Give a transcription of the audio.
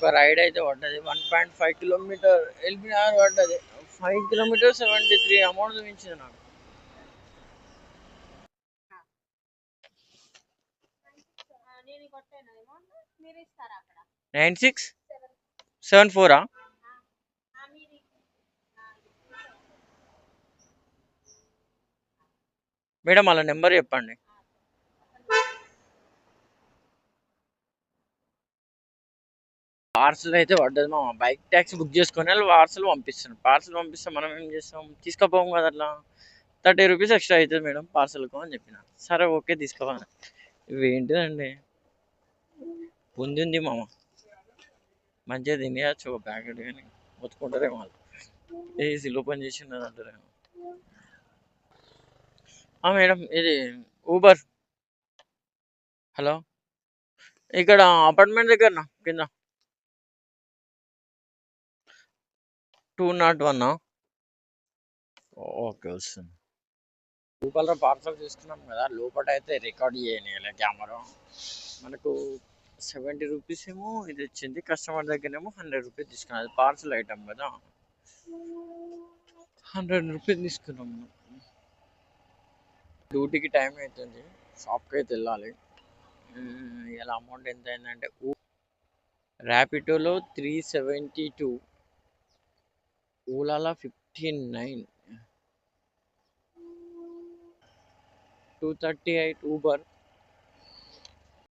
ఒక రైడ్ అయితే పడ్డది 1.5 కిలోమీటర్ ఎల్బినార్ పడ్డది 5 కిలోమీటర్ 73 అమౌంట్ చూపించింది నాకు. మీరు ఇస్తారా అక్కడ 9674 మేడం వాళ్ళ నెంబర్ చెప్పండి. పార్సల్ అయితే పడ్డది మా బైక్ ట్యాక్సీ బుక్ చేసుకొని వాళ్ళు పార్సల్ పంపిస్తున్నాం. పార్సల్ పంపిస్తే మనం ఏం చేస్తాం, తీసుకుపోం కదా అట్లా. 30 రూపీస్ ఎక్స్ట్రా అవుతుంది మేడం పార్సల్కు అని చెప్పిన. సరే ఓకే తీసుకోవాలి. ఇవి ఏంటిదండి, ఉంది ఉంది మామ, మంచిగా తినేయచ్చు ఒక ప్యాకెట్, కానీ మొత్తుకుంటారేమో వాళ్ళు. ఏసీలు ఓపెన్ చేసి ఉన్నది అంటారేమో. మేడం ఇది ఊబర్. హలో, ఇక్కడ అపార్ట్మెంట్ దగ్గర కింద 201. ఓకే వస్తుంది. లోపల పార్సల్ తీసుకున్నాం కదా, లోపల అయితే రికార్డ్ చేయని కెమెరా. మనకు 70 రూపీస్ ఏమో ఇది వచ్చింది, కస్టమర్ దగ్గరేమో 100 రూపీస్ తీసుకున్నాం. అది పార్సల్ ఐటమ్ కదా, 100 రూపీస్ తీసుకున్నాం. డ్యూటీకి టైం అవుతుంది, షాప్కి అయితే వెళ్ళాలి. ఇలా అమౌంట్ ఎంత అయిందంటే, ర్యాపిడోలో 372, ఓలాలో 59, 238 ఊబర్,